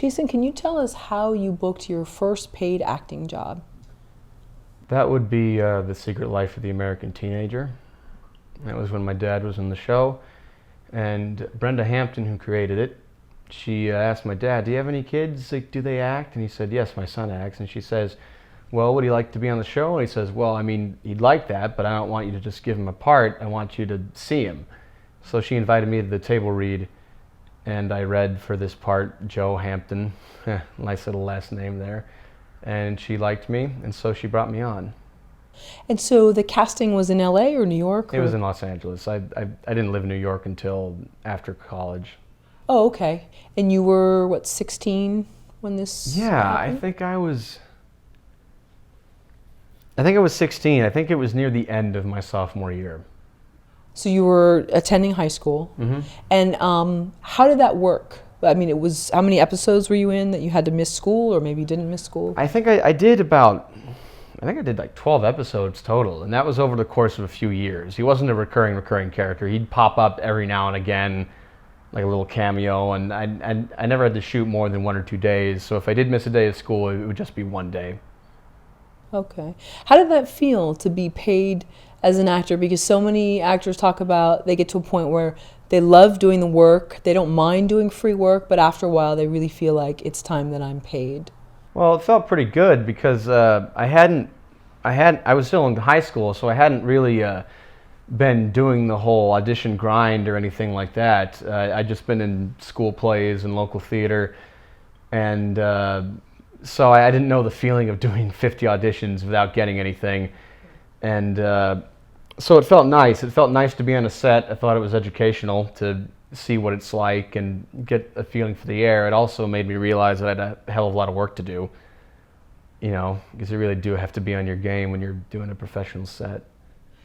Chasen, can you tell us how you booked your first paid acting job? That would be The Secret Life of the American Teenager. That was when my dad was in the show. And Brenda Hampton, who created it, she asked my dad, do you have any kids? Like, do they act? And he said, yes, my son acts. And she says, well, would he like to be on the show? And he says, well, I mean, he'd like that, but I don't want you to just give him a part. I want you to see him. So she invited me to the table read, and I read for this part, Joe Hampton. Nice little last name there. And she liked me, and so she brought me on. And so the casting was in LA or New York? It was in Los Angeles. I didn't live in New York until after college. Oh, okay. And you were, what, 16 when this happened? I think I was 16. I think it was near the end of my sophomore year. So you were attending high school. Mm-hmm. And how did that work? I mean, it was, how many episodes were you in that you had to miss school, or maybe didn't miss school? I think I did like 12 episodes total, and that was over the course of a few years. He wasn't a recurring character. He'd pop up every now and again, like a little cameo, and I never had to shoot more than 1 or 2 days, so if I did miss a day of school, it would just be 1 day. Okay. How did that feel to be paid as an actor? Because so many actors talk about they get to a point where they love doing the work, they don't mind doing free work, but after a while they really feel like it's time that I'm paid. Well, it felt pretty good because I was still in high school, so I hadn't really been doing the whole audition grind or anything like that. I'd just been in school plays and local theater, and so I didn't know the feeling of doing 50 auditions without getting anything. And so it felt nice. It felt nice to be on a set. I thought it was educational to see what it's like and get a feeling for the air. It also made me realize that I had a hell of a lot of work to do, you know, because you really do have to be on your game when you're doing a professional set.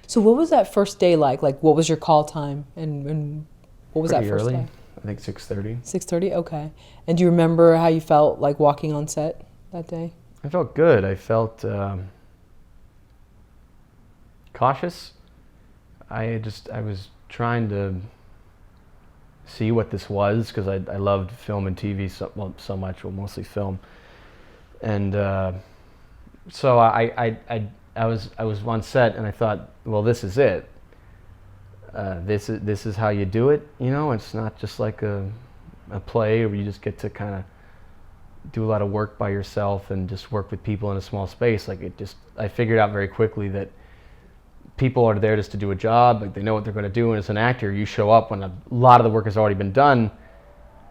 So what was that first day like? Like, what was your call time, and what was Pretty that first early. day? I think 6:30. 6:30? Okay. And do you remember how you felt like walking on set that day? I felt good. I felt cautious. I was trying to see what this was because I loved film and TV so much, well, mostly film, and so I was on set and I thought, well, this is it. This is how you do it. You know, it's not just like a play where you just get to kind of do a lot of work by yourself and just work with people in a small space. Like I figured out very quickly that people are there just to do a job. Like, they know what they're going to do, and as an actor, you show up when a lot of the work has already been done,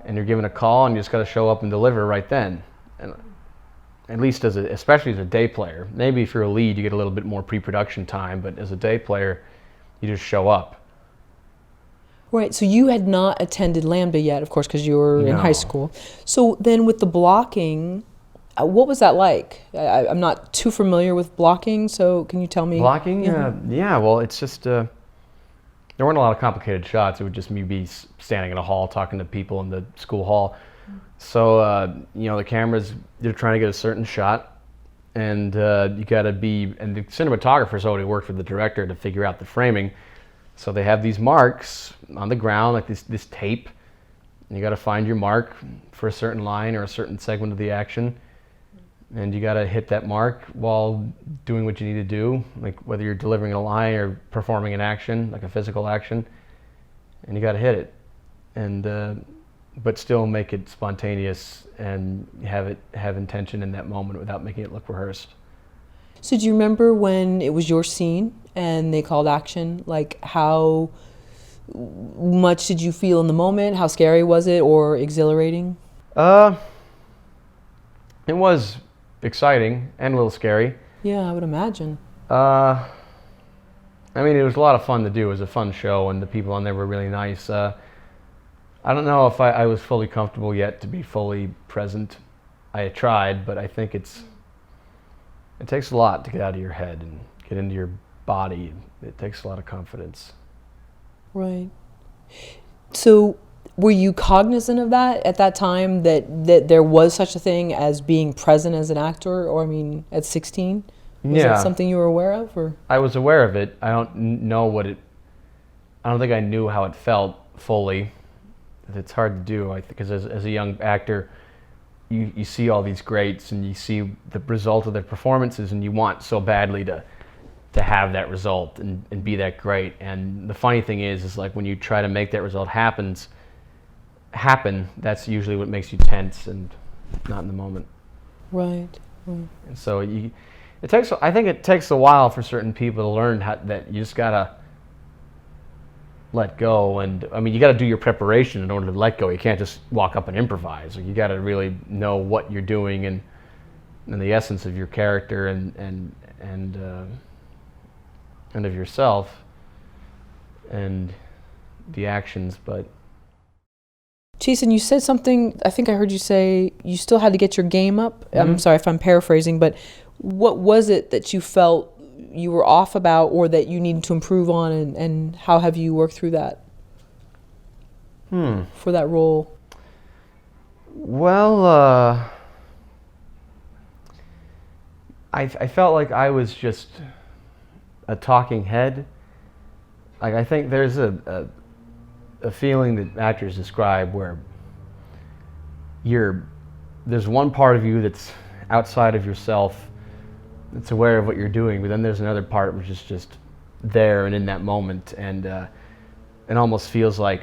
and you're given a call, and you just got to show up and deliver right then. And at least especially as a day player. Maybe if you're a lead, you get a little bit more pre-production time, but as a day player, you just show up. Right, so you had not attended Lambda yet, of course, because you were in No. high school. So then with the blocking, what was that like? I'm not too familiar with blocking, so can you tell me? Blocking? Yeah, well, it's just, there weren't a lot of complicated shots. It would just be standing in a hall talking to people in the school hall. So, you know, the cameras, they're trying to get a certain shot, and you gotta be, and the cinematographer's already worked with the director to figure out the framing. So they have these marks on the ground, like this tape, and you gotta find your mark for a certain line or a certain segment of the action. And you gotta hit that mark while doing what you need to do, like whether you're delivering a line or performing an action, like a physical action, and you gotta hit it. And but still make it spontaneous and have intention in that moment without making it look rehearsed. So do you remember when it was your scene and they called action? Like, how much did you feel in the moment? How scary was it, or exhilarating? It was exciting and a little scary. Yeah, I would imagine. I mean, it was a lot of fun to do. It was a fun show, and the people on there were really nice. I don't know if I was fully comfortable yet to be fully present. I had tried, but I think it takes a lot to get out of your head and get into your body. It takes a lot of confidence. Right. So were you cognizant of that at that time, that there was such a thing as being present as an actor, or I mean, at 16? Was that something you were aware of? Or? I was aware of it. I don't think I knew how it felt fully. It's hard to do, because as a young actor, you see all these greats and you see the result of their performances, and you want so badly to have that result and be that great. And the funny thing is like when you try to make that result happen, that's usually what makes you tense and not in the moment. Right. Right. And so I think it takes a while for certain people to learn that you just gotta let go. And I mean, you gotta do your preparation in order to let go. You can't just walk up and improvise. You gotta really know what you're doing and the essence of your character and of yourself and the actions. But Chasen, you said something, I think I heard you say you still had to get your game up. Mm-hmm. I'm sorry if I'm paraphrasing, but what was it that you felt you were off about or that you needed to improve on, and how have you worked through that for that role? Well, I felt like I was just a talking head. Like I think there's a feeling that actors describe where there's one part of you that's outside of yourself, that's aware of what you're doing, but then there's another part which is just there and in that moment, and it almost feels like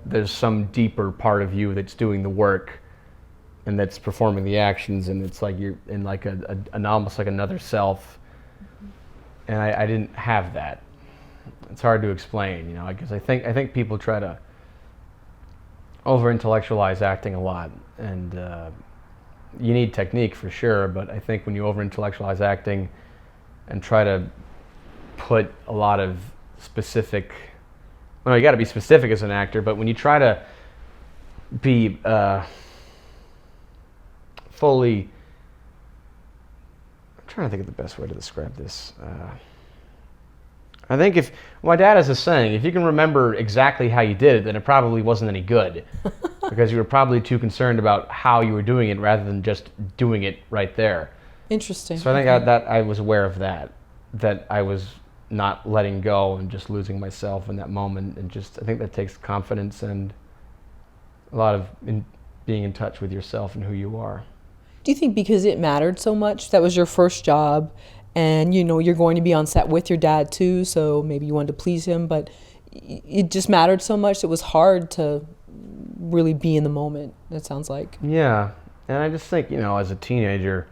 there's some deeper part of you that's doing the work and that's performing the actions, and it's like you're in like an almost like another self. And I didn't have that. It's hard to explain, you know, because I think people try to over-intellectualize acting a lot, and you need technique for sure, but I think when you over-intellectualize acting and try to put a lot of specific, well, you got to be specific as an actor, but when you try to be fully, I'm trying to think of the best way to describe this. I think my dad has a saying, if you can remember exactly how you did it, then it probably wasn't any good, because you were probably too concerned about how you were doing it rather than just doing it right there. Interesting. So I think that I was aware of that I was not letting go and just losing myself in that moment, and just I think that takes confidence and a lot of being in touch with yourself and who you are. Do you think because it mattered so much, that was your first job, and you know you're going to be on set with your dad too, so maybe you wanted to please him, but it just mattered so much, it was hard to really be in the moment, it sounds like. Yeah, and I just think, you know, as a teenager,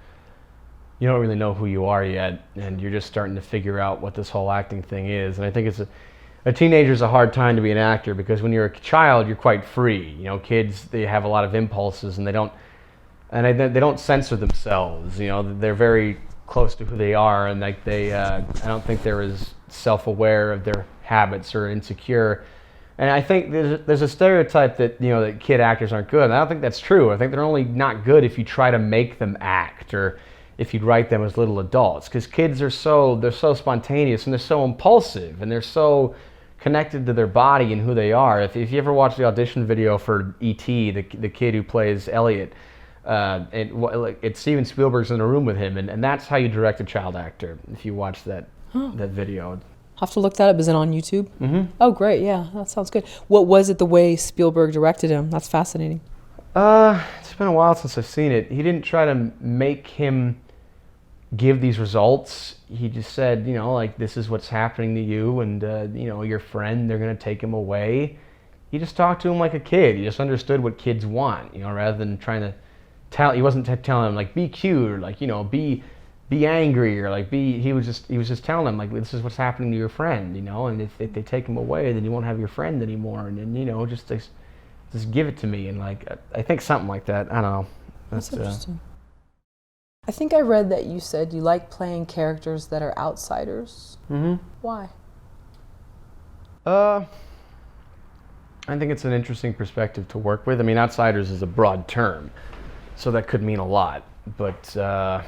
you don't really know who you are yet, and you're just starting to figure out what this whole acting thing is. And I think a teenager's a hard time to be an actor, because when you're a child, you're quite free. You know, kids, they have a lot of impulses, and they don't censor themselves. You know, they're very close to who they are, and like I don't think they're as self-aware of their habits or insecure. And I think there's a stereotype that, you know, that kid actors aren't good. And I don't think that's true. I think they're only not good if you try to make them act, or if you write them as little adults, because kids they're so spontaneous, and they're so impulsive, and they're so connected to their body and who they are. If you ever watch the audition video for E.T., the kid who plays Elliot, it's Steven Spielberg's in the room with him, and that's how you direct a child actor. If you watch that video, I'll have to look that up. Is it on YouTube? Mm-hmm. Oh, great! Yeah, that sounds good. What was it the way Spielberg directed him? That's fascinating. It's been a while since I've seen it. He didn't try to make him give these results. He just said, you know, like, this is what's happening to you, and you know, your friend, they're gonna take him away. He just talked to him like a kid. He just understood what kids want, you know, rather than trying to he wasn't telling him like be cute, or like, you know, be angry, or like he was just telling him like, this is what's happening to your friend, you know, and if they take him away, then you won't have your friend anymore, and then, you know, just give it to me. And like, I think something like that. I don't know. That's interesting. I think I read that you said you like playing characters that are outsiders. Mm-hmm. Why? I think it's an interesting perspective to work with. I mean, outsiders is a broad term, so that could mean a lot. But I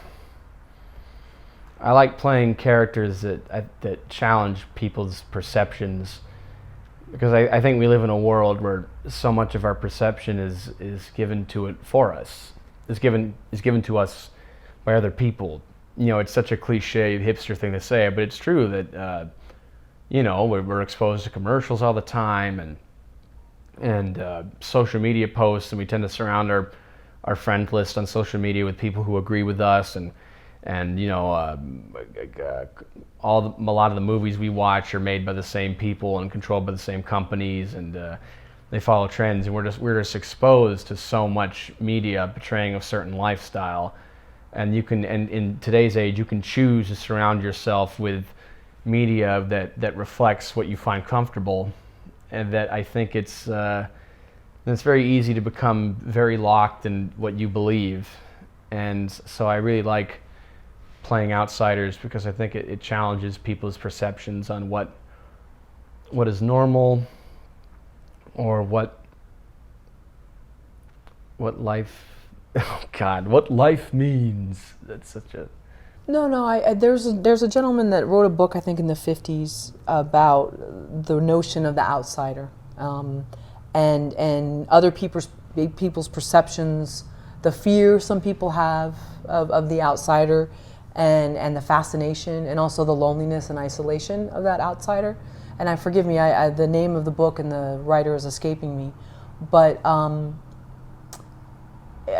like playing characters that challenge people's perceptions, because I think we live in a world where so much of our perception is given to it for us. Is given to us by other people. You know, it's such a cliche hipster thing to say, but it's true that you know, we're exposed to commercials all the time, and social media posts, and we tend to surround our friend list on social media with people who agree with us, and you know, a lot of the movies we watch are made by the same people and controlled by the same companies, and they follow trends, and we're just exposed to so much media portraying a certain lifestyle. And in today's age, you can choose to surround yourself with media that reflects what you find comfortable, and that I think it's very easy to become very locked in what you believe. And so I really like playing outsiders because I think it challenges people's perceptions on what is normal, or what life, oh God, what life means. That's such a... No. There's a gentleman that wrote a book, I think in the 50s, about the notion of the outsider, and other people's perceptions, the fear some people have of the outsider, and the fascination, and also the loneliness and isolation of that outsider. And forgive me, the name of the book and the writer is escaping me, but I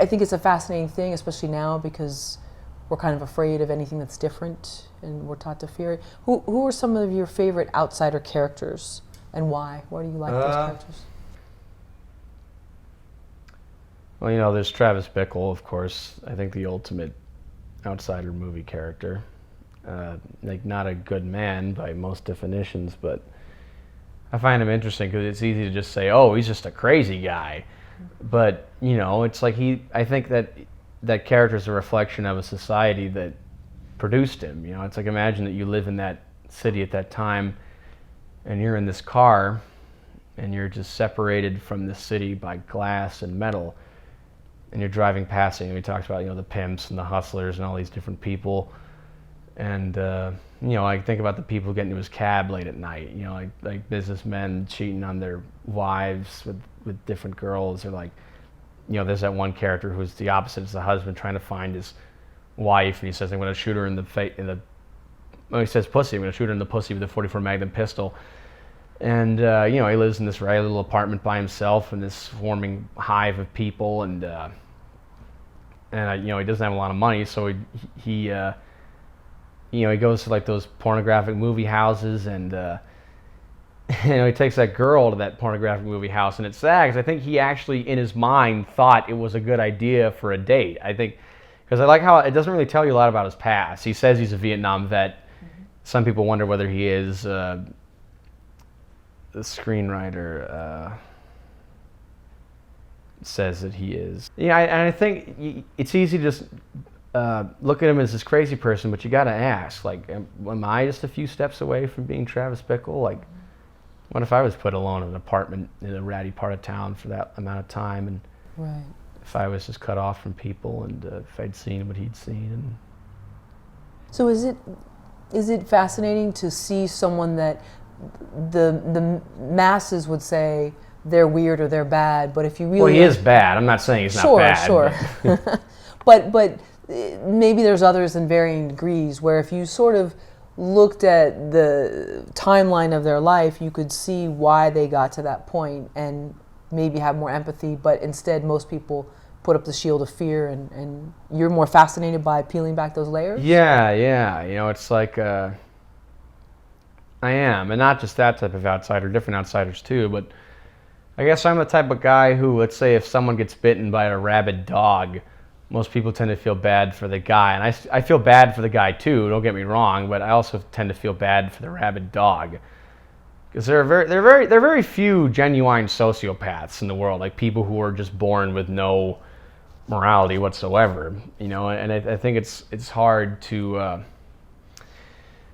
think it's a fascinating thing, especially now, because we're kind of afraid of anything that's different, and we're taught to fear it. Who are some of your favorite outsider characters, and why? Why do you like those characters? Well, you know, there's Travis Bickle, of course. I think the ultimate outsider movie character. Like, not a good man by most definitions, but I find him interesting because it's easy to just say, oh, he's just a crazy guy. But, you know, it's like I think that character is a reflection of a society that produced him. You know, it's like, imagine that you live in that city at that time, and you're in this car, and you're just separated from the city by glass and metal, and you're driving past it. And we talked about, you know, the pimps and the hustlers and all these different people. And, you know, I think about the people who get into his cab late at night, you know, like businessmen cheating on their wives with different girls, or like, you know, there's that one character who's the opposite. It's the husband trying to find his wife, and he says, I'm going to shoot her in the face, he says pussy, I'm going to shoot her in the pussy with a 44 Magnum pistol. And, you know, he lives in this right little apartment by himself in this swarming hive of people, and you know, he doesn't have a lot of money, so he you know, he goes to like those pornographic movie houses, and you know, he takes that girl to that pornographic movie house, and it's sad because I think he actually, in his mind, thought it was a good idea for a date. I think, because I like how it doesn't really tell you a lot about his past. He says he's a Vietnam vet. Mm-hmm. Some people wonder whether he is. The screenwriter says that he is. Yeah, and I think it's easy to just look at him as this crazy person, but you got to ask, like, am I just a few steps away from being Travis Bickle? Like, what if I was put alone in an apartment in a ratty part of town for that amount of time, and right. If I was just cut off from people, and if I'd seen what he'd seen? And so is it fascinating to see someone that the masses would say they're weird or they're bad, but if you really... Well, he is bad. I'm not saying he's not bad. Sure. But maybe there's others in varying degrees, where if you sort of looked at the timeline of their life, you could see why they got to that point and maybe have more empathy, but instead most people put up the shield of fear, and you're more fascinated by peeling back those layers? Yeah. You know, it's like... I am, and not just that type of outsider, different outsiders too, but I guess I'm the type of guy who, let's say if someone gets bitten by a rabid dog, most people tend to feel bad for the guy, and I feel bad for the guy too, don't get me wrong, but I also tend to feel bad for the rabid dog, because there are very few genuine sociopaths in the world, like people who are just born with no morality whatsoever, you know, and I think it's hard to...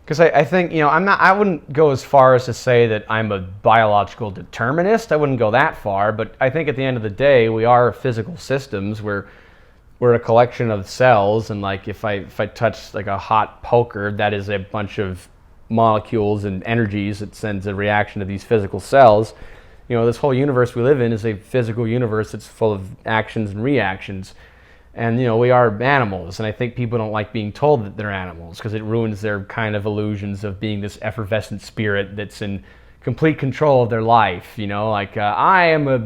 Because I think, you know, I wouldn't go as far as to say that I'm a biological determinist. I wouldn't go that far, but I think at the end of the day, we are physical systems. We're a collection of cells, and like if I touch like a hot poker, that is a bunch of molecules and energies that sends a reaction to these physical cells. You know, this whole universe we live in is a physical universe that's full of actions and reactions. And, you know, we are animals, and I think people don't like being told that they're animals because it ruins their kind of illusions of being this effervescent spirit that's in complete control of their life, you know, like I am a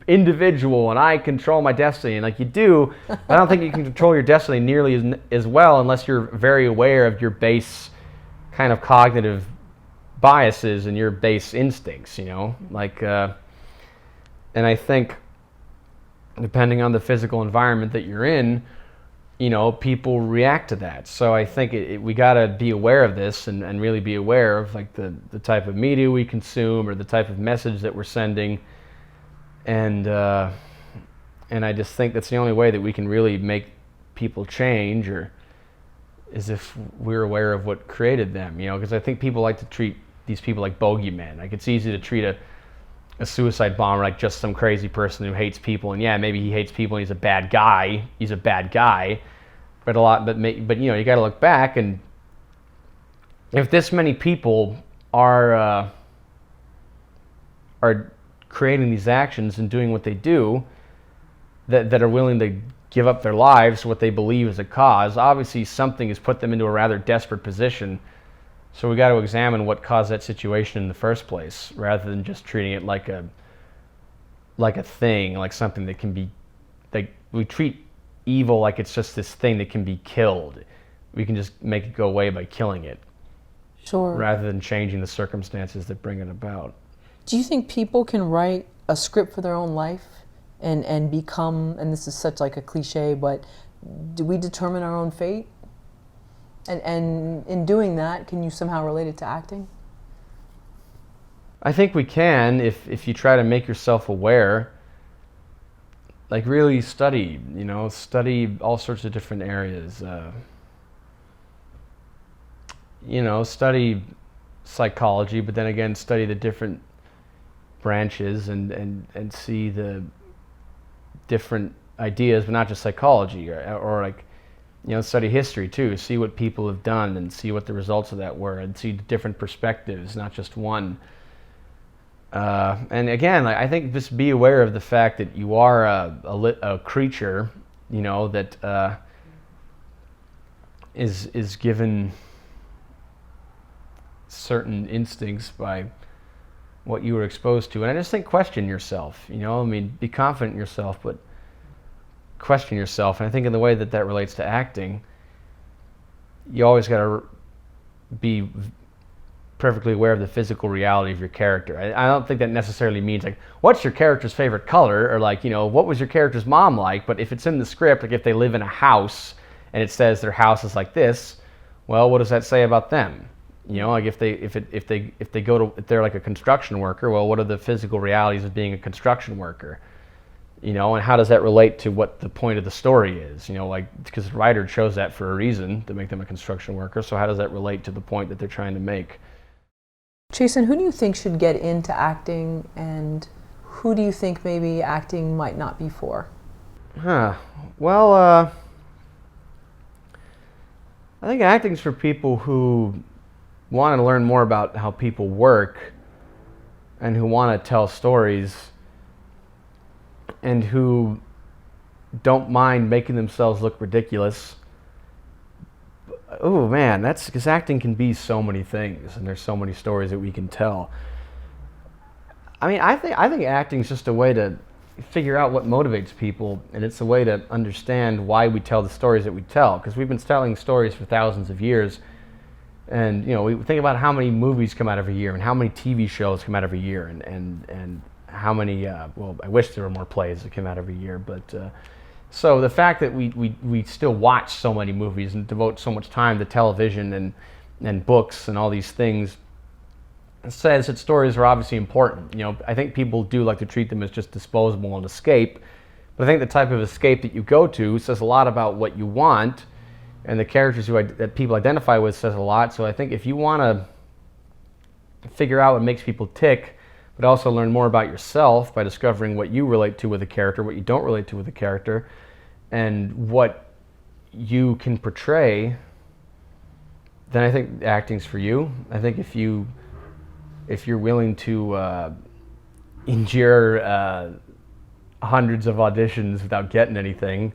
individual and I control my destiny, and like you do, but I don't think you can control your destiny nearly as well unless you're very aware of your base kind of cognitive biases and your base instincts, you know, like and I think depending on the physical environment that you're in, you know, people react to that. So I think we got to be aware of this and really be aware of like the type of media we consume or the type of message that we're sending. And I just think that's the only way that we can really make people change, or is if we're aware of what created them, you know, because I think people like to treat these people like bogeymen. Like it's easy to treat a suicide bomber like just some crazy person who hates people, and yeah, maybe he hates people and he's a bad guy. But you know, you got to look back, and if this many people are creating these actions and doing what they do, that are willing to give up their lives for what they believe is a cause, obviously something has put them into a rather desperate position. So we got to examine what caused that situation in the first place, rather than just treating it like a thing, like something that can be, like we treat evil like it's just this thing that can be killed. We can just make it go away by killing it. Sure. Rather than changing the circumstances that bring it about. Do you think people can write a script for their own life and become, and this is such like a cliche, but do we determine our own fate? And in doing that, can you somehow relate it to acting? I think we can if you try to make yourself aware. Like really study all sorts of different areas. You know, study psychology, but then again, study the different branches and see the different ideas, but not just psychology, or like, you know, study history too, see what people have done and see what the results of that were, and see different perspectives, not just one. And again, I think just be aware of the fact that you are a creature, you know, that is given certain instincts by what you were exposed to. And I just think question yourself, you know, I mean, be confident in yourself, but question yourself. And I think in the way that relates to acting, you always got to be perfectly aware of the physical reality of your character. I don't think that necessarily means like, what's your character's favorite color, or like, you know, what was your character's mom like? But if it's in the script, like if they live in a house and it says their house is like this, well, what does that say about them? You know, like if they're like a construction worker, well, what are the physical realities of being a construction worker? You know, and how does that relate to what the point of the story is? You know, like, because the writer chose that for a reason, to make them a construction worker, so how does that relate to the point that they're trying to make? Chasen, who do you think should get into acting, and who do you think maybe acting might not be for? Well, I think acting's for people who want to learn more about how people work, and who want to tell stories, and who don't mind making themselves look ridiculous. Oh man, that's because acting can be so many things, and there's so many stories that we can tell. I mean, I think acting is just a way to figure out what motivates people, and it's a way to understand why we tell the stories that we tell, because we've been telling stories for thousands of years. And you know, we think about how many movies come out every year, and how many TV shows come out every year, and how many. Well, I wish there were more plays that came out every year, but so the fact that we still watch so many movies and devote so much time to television and books and all these things says that stories are obviously important. You know, I think people do like to treat them as just disposable and escape, but I think the type of escape that you go to says a lot about what you want. And the characters that people identify with says a lot. So I think if you want to figure out what makes people tick, but also learn more about yourself by discovering what you relate to with a character, what you don't relate to with a character, and what you can portray, then I think acting's for you. I think if you're willing to endure hundreds of auditions without getting anything,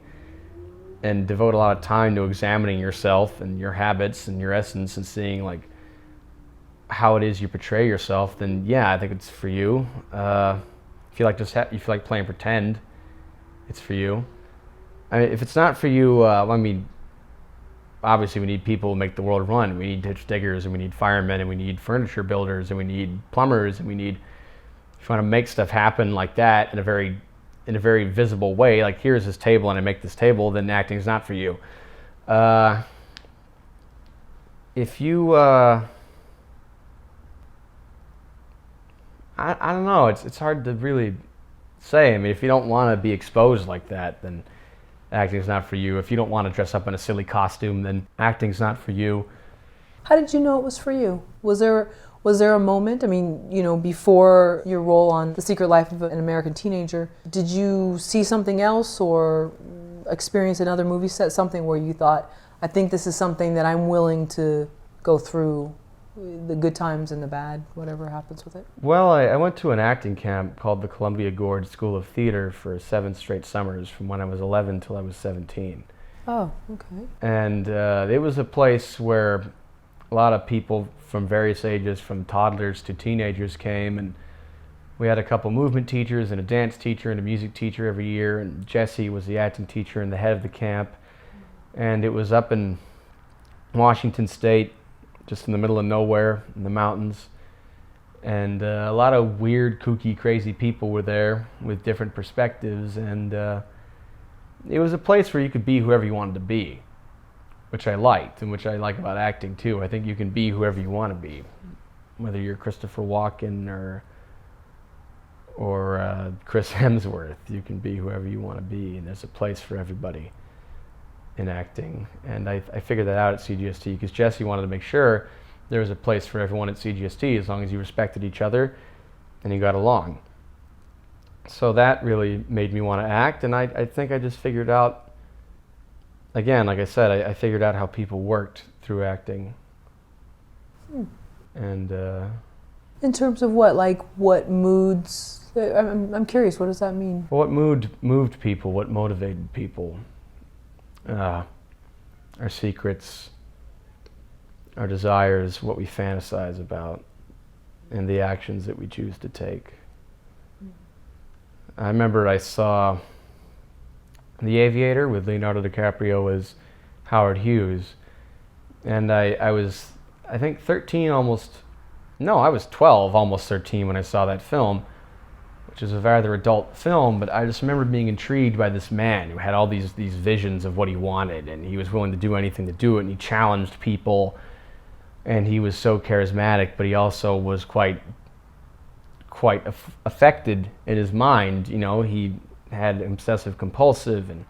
and devote a lot of time to examining yourself and your habits and your essence, and seeing like how it is you portray yourself, then yeah, I think it's for you. If you like you feel like playing pretend, it's for you. I mean, if it's not for you, I mean, obviously we need people who make the world run. We need ditch diggers, and we need firemen, and we need furniture builders, and we need plumbers, and we need, if you want to make stuff happen like that in a very visible way, like here's this table and I make this table, then acting is not for you. If you, I don't know, it's hard to really say. I mean, if you don't want to be exposed like that, then acting is not for you. If you don't want to dress up in a silly costume, then acting is not for you. How did you know it was for you? Was there a moment, I mean, you know, before your role on The Secret Life of an American Teenager, did you see something else or experience another movie set, something where you thought, I think this is something that I'm willing to go through, the good times and the bad, whatever happens with it? Well, I went to an acting camp called the Columbia Gorge School of Theater for 7 straight summers from when I was 11 till I was 17. Oh, okay. And it was a place where a lot of people from various ages, from toddlers to teenagers, came, and we had a couple movement teachers and a dance teacher and a music teacher every year, and Jesse was the acting teacher and the head of the camp. And it was up in Washington State, just in the middle of nowhere in the mountains, and a lot of weird, kooky, crazy people were there with different perspectives, and it was a place where you could be whoever you wanted to be, which I liked, and which I like about acting too. I think you can be whoever you want to be, whether you're Christopher Walken or Chris Hemsworth. You can be whoever you want to be, and there's a place for everybody in acting. And I figured that out at CGST because Jesse wanted to make sure there was a place for everyone at CGST as long as you respected each other and you got along. So that really made me want to act, and I think I just figured out, again, like I said, I figured out how people worked through acting. And in terms of what, like what moods? I'm curious, what does that mean? What moved people, what motivated people, our secrets, our desires, what we fantasize about, and the actions that we choose to take. I remember I saw The Aviator with Leonardo DiCaprio as Howard Hughes, and I was, I think 13 almost, no, I was 12, almost 13 when I saw that film, which is a rather adult film, but I just remember being intrigued by this man who had all these visions of what he wanted, and he was willing to do anything to do it, and he challenged people, and he was so charismatic, but he also was quite affected in his mind. You know, he had obsessive compulsive and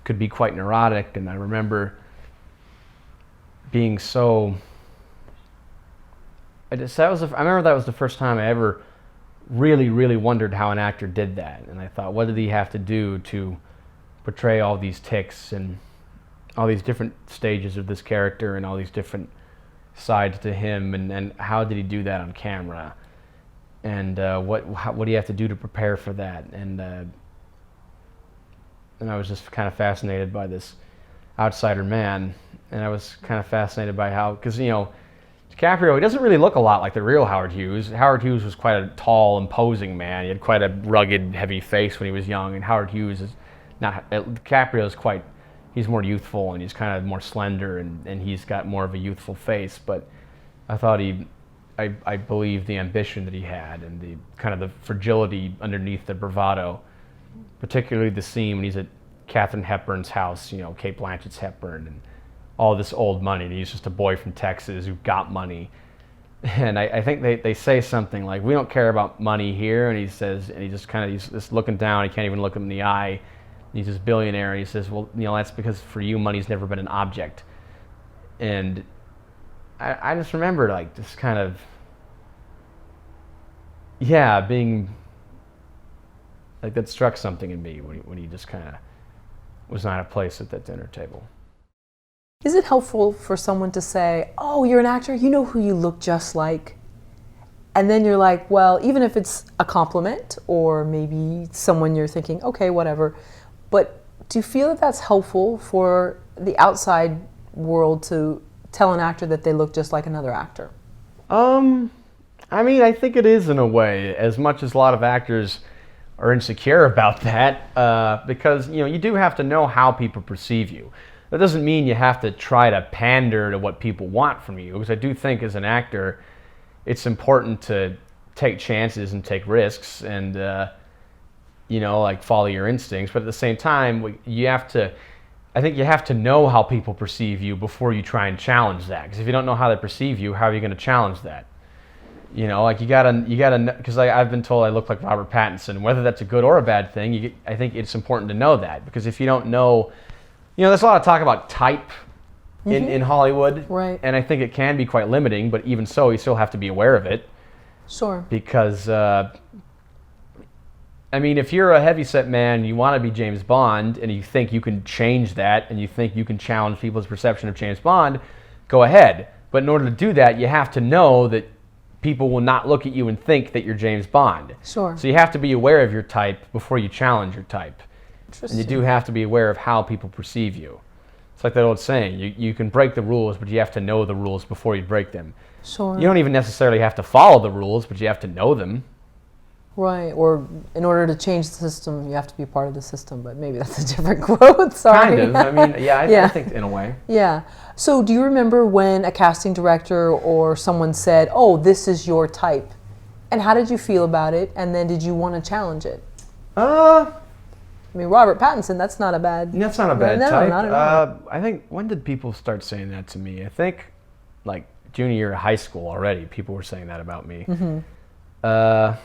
could be quite neurotic, and I remember being so, I remember that was the first time I ever really wondered how an actor did that, and I thought, what did he have to do to portray all these tics and all these different stages of this character and all these different sides to him, and how did he do that on camera, and what do you have to do to prepare for that, and I was just kind of fascinated by this outsider man, and I was kind of fascinated by how, because you know, DiCaprio, he doesn't really look a lot like the real Howard Hughes. Howard Hughes was quite a tall, imposing man. He had quite a rugged, heavy face when he was young, and Howard Hughes is not, DiCaprio is quite, he's more youthful, and he's kind of more slender, and he's got more of a youthful face, but I thought I believed the ambition that he had, and the kind of the fragility underneath the bravado, particularly the scene when he's at Katharine Hepburn's house, you know, Kate Blanchett's Hepburn, and all this old money, and he's just a boy from Texas who got money. And I think they say something like, we don't care about money here, and he says, and he just kind of, he's just looking down, he can't even look him in the eye, he's this billionaire, and he says, well, you know, that's because for you, money's never been an object. And I just remember, like, this kind of, yeah, being, like, that struck something in me when he just kind of was not a place at that dinner table. Is it helpful for someone to say, oh, you're an actor, you know who you look just like? And then you're like, well, even if it's a compliment or maybe someone you're thinking, okay, whatever, but do you feel that that's helpful for the outside world to tell an actor that they look just like another actor? I mean, I think it is in a way, as much as a lot of actors are insecure about that, because you do have to know how people perceive you. That doesn't mean you have to try to pander to what people want from you, because I do think as an actor, it's important to take chances and take risks and like follow your instincts. But at the same time, I think you have to know how people perceive you before you try and challenge that. Because if you don't know how they perceive you, how are you going to challenge that? Like you gotta, because I've been told I look like Robert Pattinson. Whether that's a good or a bad thing, I think it's important to know that, because if you don't know, there's a lot of talk about type in Hollywood, right? And I think it can be quite limiting. But even so, you still have to be aware of it. Sure. Because I mean, if you're a heavyset man, you want to be James Bond, and you think you can change that, and you think you can challenge people's perception of James Bond, go ahead. But in order to do that, you have to know that people will not look at you and think that you're James Bond. Sure. So you have to be aware of your type before you challenge your type. And you do have to be aware of how people perceive you. It's like that old saying, you can break the rules, but you have to know the rules before you break them. Sure. You don't even necessarily have to follow the rules, but you have to know them. Right, or in order to change the system, you have to be part of the system, but maybe that's a different quote, sorry. Kind of, I mean, yeah, I think in a way. Yeah. So do you remember when a casting director or someone said, oh, this is your type? And how did you feel about it? And then did you want to challenge it? I mean, Robert Pattinson, that's not a bad... That's not a bad no, type. Not at all. I think, when did people start saying that to me? I think, like, junior year of high school already, people were saying that about me. Mm-hmm.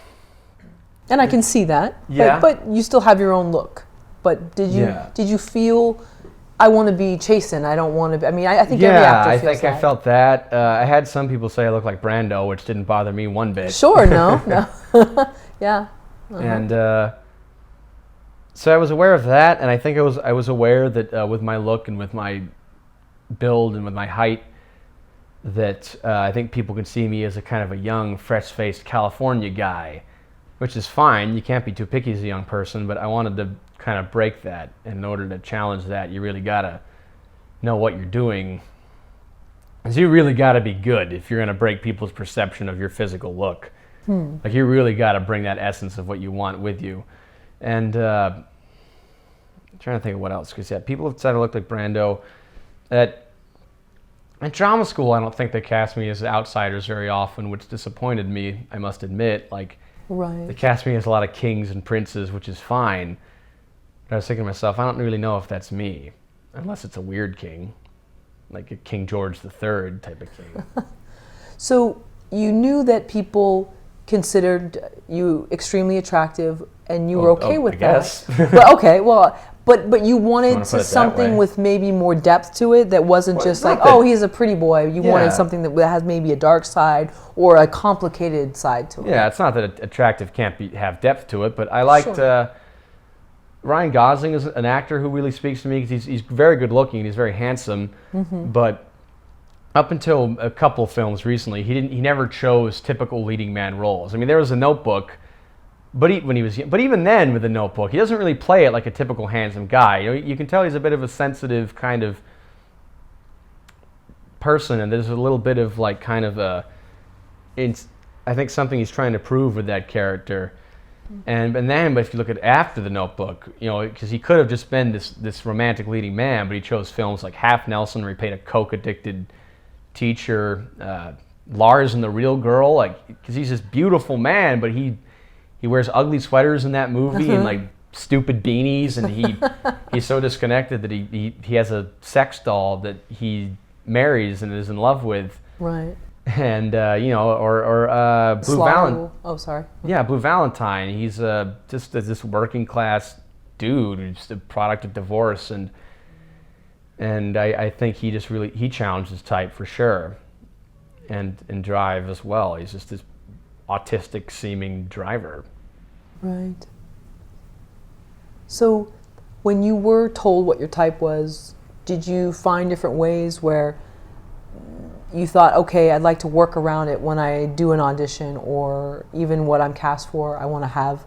And I can see that. Yeah. But you still have your own look. But did you feel, I want to be Chasen, I don't want to be... I mean, I think every actor feels that. I think I felt that. I had some people say I look like Brando, which didn't bother me one bit. Sure, no. Yeah. Uh-huh. And so I was aware of that, and I think I was aware that with my look and with my build and with my height, that I think people can see me as a kind of a young, fresh-faced California guy, which is fine. You can't be too picky as a young person, but I wanted to kind of break that. And in order to challenge that, you really got to know what you're doing. Because you really got to be good if you're going to break people's perception of your physical look. Like, you really got to bring that essence of what you want with you. And I'm trying to think of what else. Because, people have said I look like Brando. In drama school, I don't think they cast me as outsiders very often, which disappointed me, I must admit. Like, right. They cast me as a lot of kings and princes, which is fine. But I was thinking to myself, I don't really know if that's me, unless it's a weird king, like a King George III type of king. So you knew that people considered you extremely attractive, and you were okay with that. Well, okay, well, but you wanted something with maybe more depth to it that wasn't just like, oh, he's a pretty boy. You wanted something that has maybe a dark side or a complicated side to it. Yeah, it's not that attractive can't have depth to it, but I liked Ryan Gosling is an actor who really speaks to me because he's very good looking, he's very handsome, but up until a couple of films recently, he never chose typical leading man roles. I mean, there was a Notebook. But even then, with The Notebook, he doesn't really play it like a typical handsome guy. You can tell he's a bit of a sensitive kind of person, and there's a little bit of like kind of I think something he's trying to prove with that character. But if you look at after The Notebook, because he could have just been this romantic leading man, but he chose films like Half Nelson, where he played a coke addicted teacher, Lars and the Real Girl, like, because he's this beautiful man, but he wears ugly sweaters in that movie and like stupid beanies, and he's so disconnected that he has a sex doll that he marries and is in love with. Right. And or Blue Valentine. Oh, sorry. Yeah, Blue Valentine. He's just this working class dude who's the product of divorce, and I think he challenged his type for sure, and Drive as well. He's just this autistic seeming driver. Right. So when you were told what your type was, did you find different ways where you thought, okay, I'd like to work around it when I do an audition, or even what I'm cast for, I want to have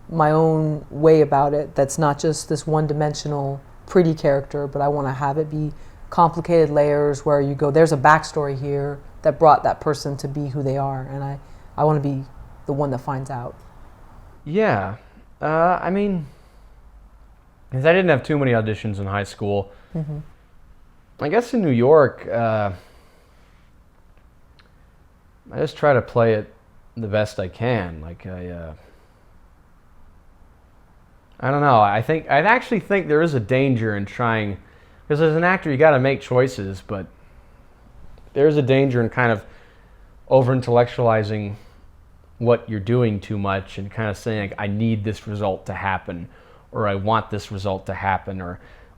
my own way about it that's not just this one-dimensional pretty character, but I want to have it be complicated layers where you go, there's a backstory here, that brought that person to be who they are, and I want to be the one that finds out. Yeah. I mean, because I didn't have too many auditions in high school. Mm-hmm. I guess in New York, I just try to play it the best I can. Like I don't know. I actually think there is a danger in trying, because as an actor you got to make choices, but there is a danger in kind of over intellectualizing what you're doing too much and kind of saying like, I need this result to happen, or I want this result to happen,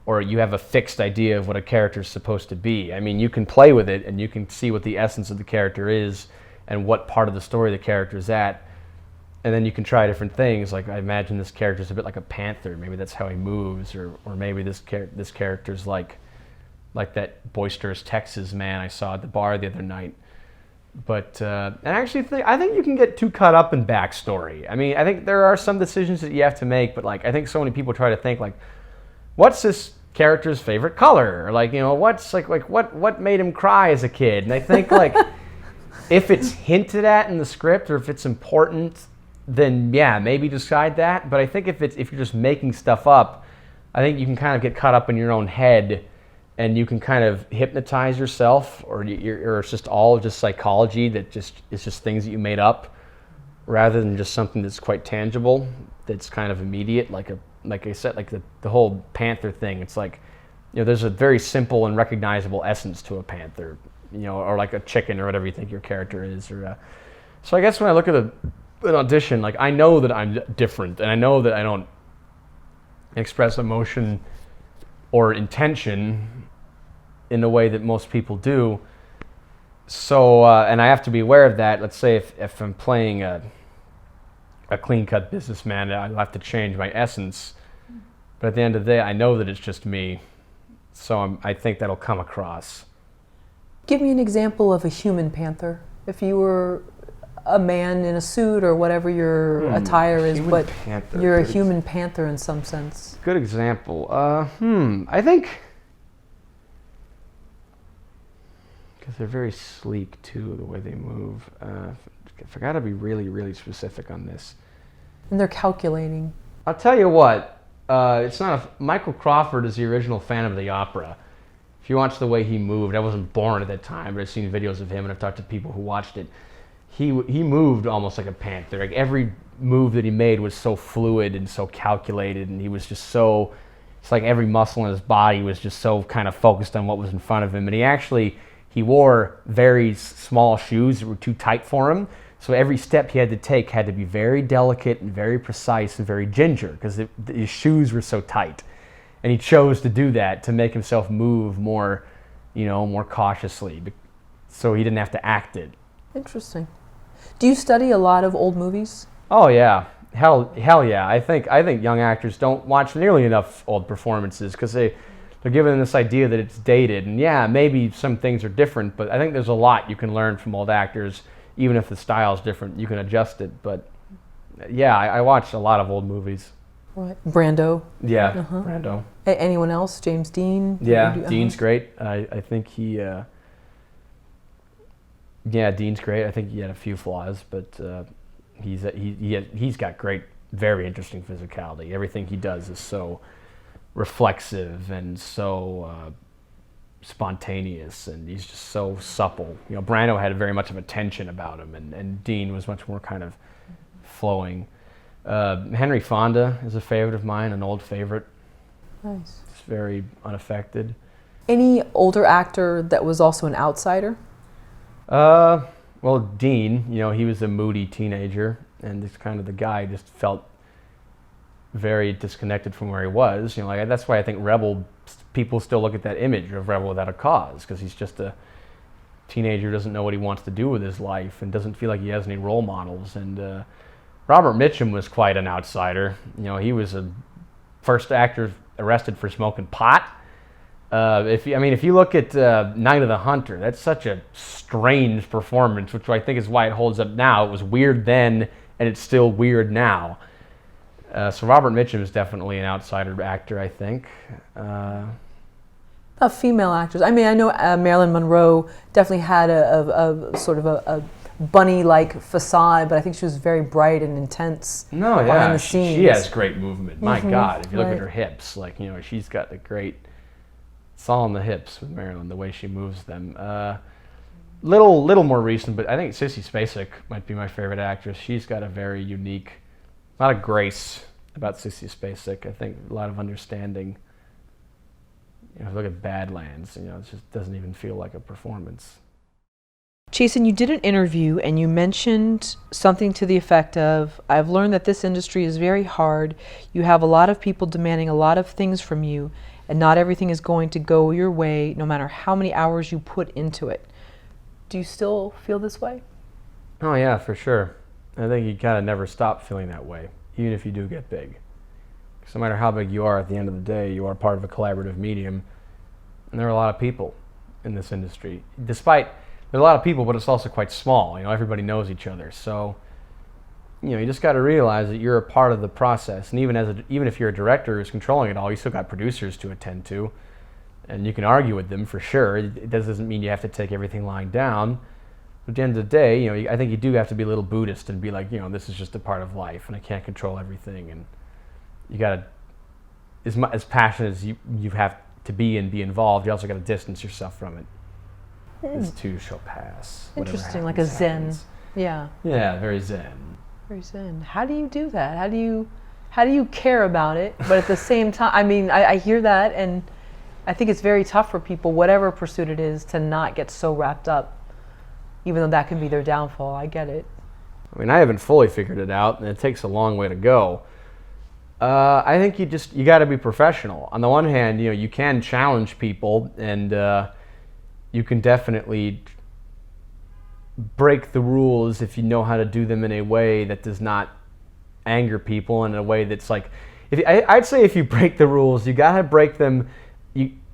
or you have a fixed idea of what a character is supposed to be. I mean, you can play with it and you can see what the essence of the character is and what part of the story the character is at, and then you can try different things. Like I imagine this character is a bit like a panther. Maybe that's how he moves, or maybe this character's like that boisterous Texas man I saw at the bar the other night. But I think you can get too caught up in backstory. I mean, I think there are some decisions that you have to make, but like I think so many people try to think like, what's this character's favorite color? Or like, you know, what's like what made him cry as a kid? And I think like if it's hinted at in the script or if it's important, then yeah, maybe decide that. But I think if you're just making stuff up, I think you can kind of get caught up in your own head, and you can kind of hypnotize yourself, or it's just all just psychology that it's just things that you made up, rather than just something that's quite tangible, that's kind of immediate. Like I said, like the whole panther thing. It's like, you know, there's a very simple and recognizable essence to a panther, you know, or like a chicken or whatever you think your character is. Or so I guess when I look at an audition, like I know that I'm different, and I know that I don't express emotion or intention in a way that most people do. So, and I have to be aware of that. Let's say if I'm playing a clean-cut businessman, I'll have to change my essence. But at the end of the day, I know that it's just me. So I think that'll come across. Give me an example of a human panther. If you were a man in a suit or whatever your attire is, but panther. You're a human panther in some sense. Good example. I think, because they're very sleek too, the way they move. If I gotta be really, really specific on this. And they're calculating. I'll tell you what, Michael Crawford is the original Phantom of the Opera. If you watch the way he moved, I wasn't born at that time, but I've seen videos of him and I've talked to people who watched it. He moved almost like a panther. Like every move that he made was so fluid and so calculated, and he was just so, it's like every muscle in his body was just so kind of focused on what was in front of him. And he wore very small shoes that were too tight for him. So every step he had to take had to be very delicate and very precise and very ginger, because his shoes were so tight. And he chose to do that to make himself move more, more cautiously, so he didn't have to act it. Interesting. Do you study a lot of old movies? Oh yeah, hell yeah. I think young actors don't watch nearly enough old performances, because they're given this idea that it's dated. And yeah, maybe some things are different, but I think there's a lot you can learn from old actors. Even if the style's different, you can adjust it. But yeah, I watched a lot of old movies. Right. Brando. Yeah, Brando. Anyone else? James Dean? Yeah, Dean's great. I think he... Yeah, Dean's great. I think he had a few flaws, but he's got great, very interesting physicality. Everything he does is so reflexive and so spontaneous, and he's just so supple. Brando had very much of a tension about him, and Dean was much more kind of flowing. Henry Fonda is a favorite of mine, an old favorite. Nice. It's very unaffected. Any older actor that was also an outsider? Well, Dean, he was a moody teenager, and this kind of the guy just felt very disconnected from where he was. That's why I think Rebel, people still look at that image of Rebel Without a Cause, because he's just a teenager who doesn't know what he wants to do with his life and doesn't feel like he has any role models. And Robert Mitchum was quite an outsider. He was a first actor arrested for smoking pot. If you look at Night of the Hunter, that's such a strange performance, which I think is why it holds up now. It was weird then, and it's still weird now. So Robert Mitchum is definitely an outsider actor, I think. About female actors. I mean, I know Marilyn Monroe definitely had a sort of a bunny-like facade, but I think she was very bright and intense behind the scenes. She has great movement. My God, if you look right. at her hips, like, you know, she's got the great, it's all in the hips with Marilyn, the way she moves them. Little more recent, but I think Sissy Spacek might be my favorite actress. She's got a very unique, a lot of grace about Sissy Spacek. I think a lot of understanding. You know, if you look at Badlands, you know, it just doesn't even feel like a performance. Chasen, you did an interview and you mentioned something to the effect of, I've learned that this industry is very hard. You have a lot of people demanding a lot of things from you, and not everything is going to go your way, no matter how many hours you put into it. Do you still feel this way? Oh yeah, for sure. I think you kind of never stop feeling that way, even if you do get big. Because no matter how big you are, at the end of the day, you are part of a collaborative medium, and there are a lot of people in this industry. Despite, there's a lot of people, but it's also quite small. You know, everybody knows each other. So, you know, you just got to realize that you're a part of the process. And even if you're a director who's controlling it all, you still got producers to attend to. And you can argue with them for sure. It doesn't mean you have to take everything lying down. But at the end of the day, you know, I think you do have to be a little Buddhist and be like, you know, this is just a part of life, and I can't control everything. And you got to, as passionate as you have to be and be involved, you also got to distance yourself from it. This too shall pass. Interesting, like a zen. Happens. Yeah. Yeah, very zen. Very zen. How do you do that? How do you care about it, but at the same time, I mean, I hear that, and I think it's very tough for people, whatever pursuit it is, to not get so wrapped up, even though that can be their downfall. I get it. I mean, I haven't fully figured it out, and it takes a long way to go. I think you got to be professional. On the one hand, you know, you can challenge people, and you can definitely break the rules if you know how to do them in a way that does not anger people, and in a way that's like, I'd say if you break the rules, you got to break them.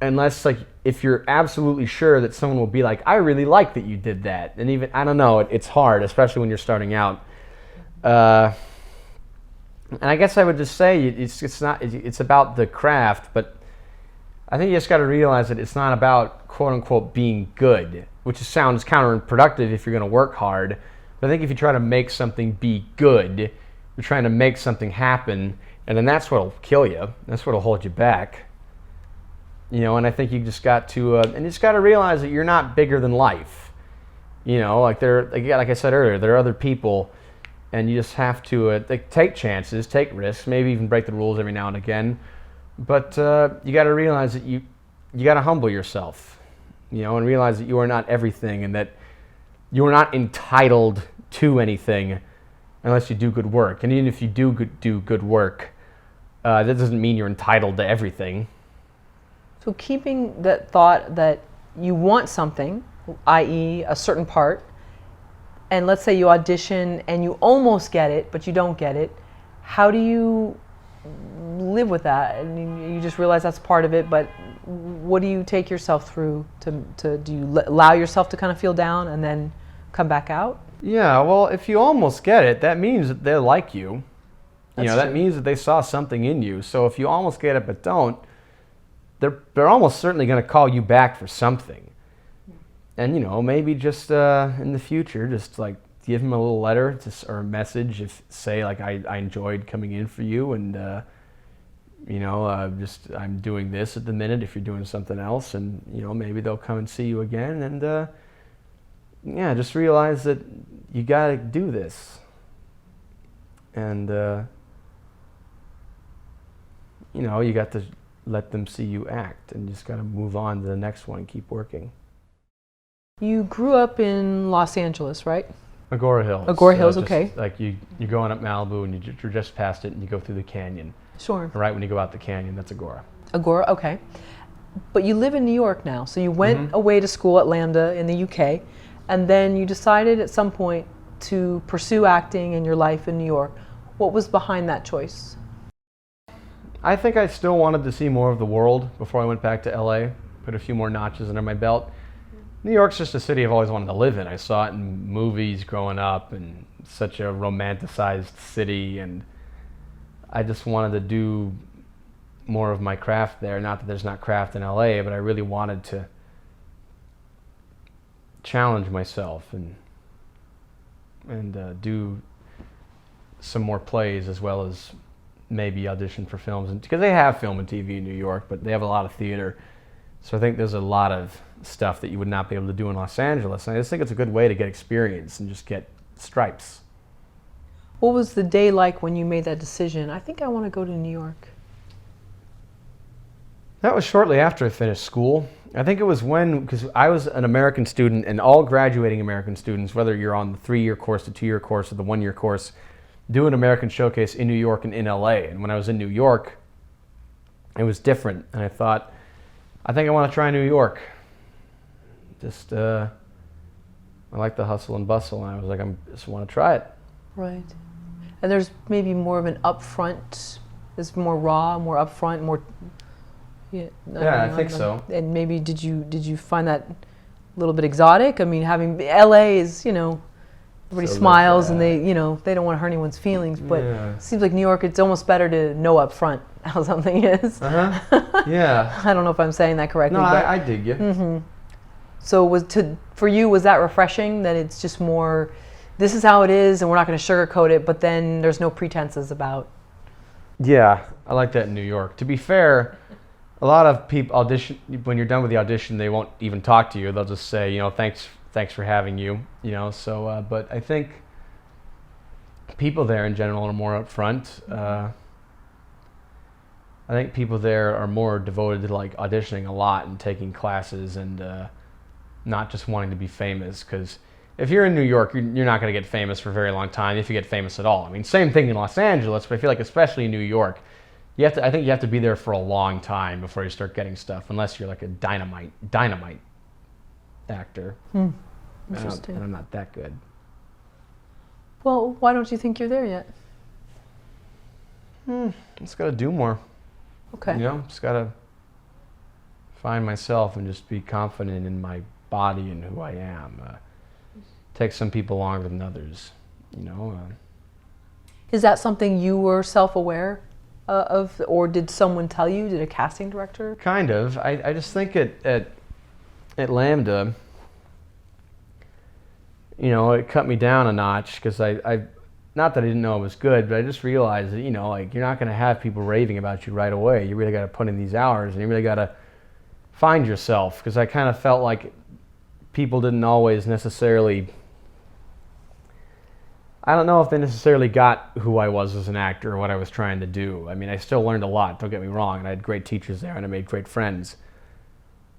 Unless, like, if you're absolutely sure that someone will be like, I really like that you did that. And even, I don't know, it's hard, especially when you're starting out. And I guess I would just say it's about the craft, but I think you just got to realize that it's not about, quote unquote, being good, which sounds counterproductive if you're going to work hard. But I think if you try to make something be good, you're trying to make something happen, and then that's what'll kill you. That's what'll hold you back. You know, and I think you just got to, realize that you're not bigger than life. You know, like I said earlier, there are other people, and you just have to take chances, take risks, maybe even break the rules every now and again. But you got to realize that you got to humble yourself, you know, and realize that you are not everything, and that you are not entitled to anything unless you do good work. And even if you do good work, that doesn't mean you're entitled to everything. So keeping that thought that you want something, i.e. a certain part, and let's say you audition and you almost get it, but you don't get it, how do you live with that? I mean, you just realize that's part of it, but what do you take yourself through do you allow yourself to kind of feel down and then come back out? Yeah, well, if you almost get it, that means that they like you. That's that true. means that they saw something in you. So if you almost get it but don't, they're almost certainly going to call you back for something. And, you know, maybe just in the future, just like give them a little letter or a message, say like, I enjoyed coming in for you, and you know, I'm doing this at the minute if you're doing something else, and, you know, maybe they'll come and see you again, and yeah, just realize that you got to do this. And you know, you got to let them see you act, and just got to move on to the next one and keep working. You grew up in Los Angeles, right? Agora Hills. Agora Hills, okay. Like you're going up Malibu, and you're just past it, and you go through the canyon. Sure. And right when you go out the canyon, that's Agora. Agora, okay. But you live in New York now, so you went away to school at Lambda in the UK, and then you decided at some point to pursue acting in your life in New York. What was behind that choice? I think I still wanted to see more of the world before I went back to LA, put a few more notches under my belt. New York's just a city I've always wanted to live in. I saw it in movies growing up, and such a romanticized city, and I just wanted to do more of my craft there. Not that there's not craft in LA, but I really wanted to challenge myself and do some more plays, as well as maybe audition for films, and because they have film and TV in New York, but they have a lot of theater. So I think there's a lot of stuff that you would not be able to do in Los Angeles. And I just think it's a good way to get experience and just get stripes. What was the day like when you made that decision? I think I want to go to New York. That was shortly after I finished school. I think it was because I was an American student, and all graduating American students, whether you're on the 3-year course, the 2-year course, or the 1-year course, do an American showcase in New York and in LA. And when I was in New York, it was different. And I thought, I think I want to try New York. Just, I like the hustle and bustle, and I was like, I just want to try it. Right. And there's maybe more of an upfront, it's more raw, more upfront, more... Yeah, I think so. And maybe did you find that a little bit exotic? I mean, having LA is, everybody So smiles like and they they don't want to hurt anyone's feelings, but Yeah. it seems like New York, it's almost better to know up front how something is. Yeah. I don't know if I'm saying that correctly. No, but, I dig you. So for you, was that refreshing, that it's just more, this is how it is and we're not going to sugarcoat it, but then there's no pretenses about? Yeah, I like that in New York. To be fair, a lot of people audition, when you're done with the audition, they won't even talk to you. They'll just say, thanks for having you, So, but I think people there in general are more upfront. I think people there are more devoted to like auditioning a lot and taking classes and not just wanting to be famous. Because if you're in New York, you're not going to get famous for a very long time, if you get famous at all. I mean, same thing in Los Angeles, but I feel like especially in New York, I think you have to be there for a long time before you start getting stuff, unless you're like a dynamite actor. Interesting. And I'm not that good. Well, why don't you think you're there yet? Just got to do more. Okay. Just got to find myself and just be confident in my body and who I am. Takes some people longer than others, Is that something you were self-aware of, or did someone tell you? Did a casting director? Kind of. I just think at Lambda, it cut me down a notch, because I not that I didn't know it was good, but I just realized that, like, you're not going to have people raving about you right away. You really got to put in these hours, and you really got to find yourself, because I kind of felt like people didn't always necessarily, I don't know if they necessarily got who I was as an actor or what I was trying to do. I mean, I still learned a lot, don't get me wrong, and I had great teachers there and I made great friends.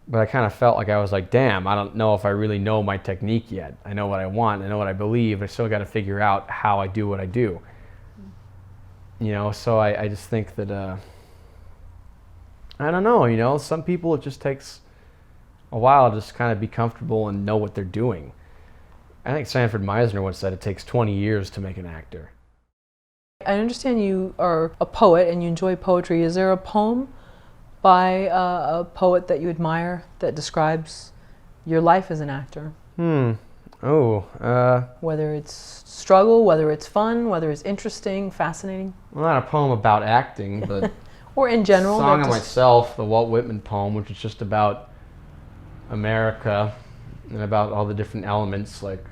But I kind of felt like I was like, damn, I don't know if I really know my technique yet. I know what I want, I know what I believe, I still got to figure out how I do what I do. So I just think that, I don't know, some people it just takes a while to just kind of be comfortable and know what they're doing. I think Sanford Meisner once said it takes 20 years to make an actor. I understand you are a poet and you enjoy poetry. Is there a poem by a poet that you admire that describes your life as an actor? Whether it's struggle, whether it's fun, whether it's interesting, fascinating? Well, not a poem about acting, but or in general. Song of Myself, the Walt Whitman poem, which is just about America and about all the different elements. Like,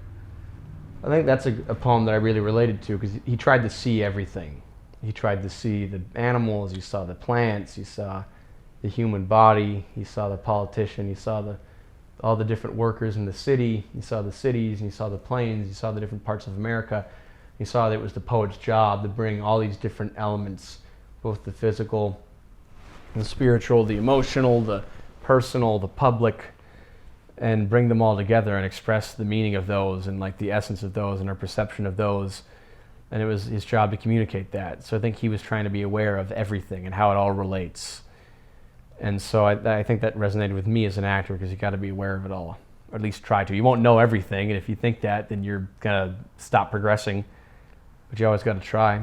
I think that's a poem that I really related to, because he tried to see everything. He tried to see the animals, he saw the plants, he saw the human body, he saw the politician, he saw all the different workers in the city, he saw the cities, and he saw the plains, he saw the different parts of America. He saw that it was the poet's job to bring all these different elements, both the physical, the spiritual, the emotional, the personal, the public, and bring them all together and express the meaning of those and like the essence of those and our perception of those. And it was his job to communicate that. So I think he was trying to be aware of everything and how it all relates. And so I think that resonated with me as an actor, because you got to be aware of it all, or at least try to. You won't know everything, and if you think that, then you're gonna stop progressing. But you always got to try.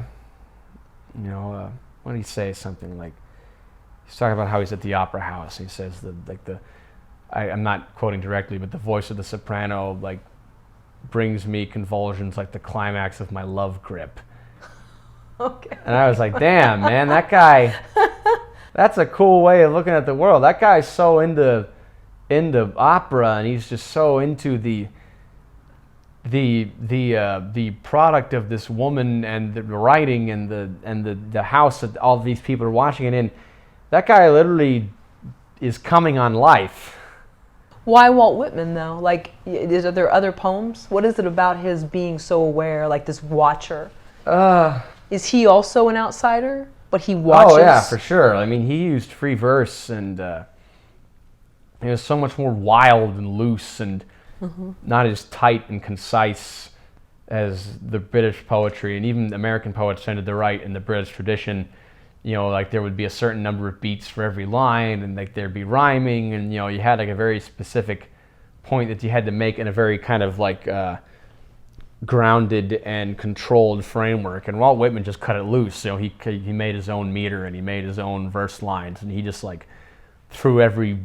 What did he say? Something like, he's talking about how he's at the opera house. He says I'm not quoting directly, but the voice of the soprano like brings me convulsions like the climax of my love grip. Okay. And I was like, damn, man, that guy That's a cool way of looking at the world. That guy's so into opera, and he's just so into the product of this woman and the writing and the house that all these people are watching it in. That guy literally is coming on life. Why Walt Whitman, though? Like, are there other poems? What is it about his being so aware, like this watcher? Is he also an outsider, but he watches? Oh, yeah, for sure. I mean, he used free verse, and he was so much more wild and loose and not as tight and concise as the British poetry. And even American poets tended to write in the British tradition. You know, like there would be a certain number of beats for every line, and like there'd be rhyming, and you know, you had like a very specific point that you had to make in a very kind of like grounded and controlled framework. And Walt Whitman just cut it loose. You know, he made his own meter, and he made his own verse lines, and he just like threw every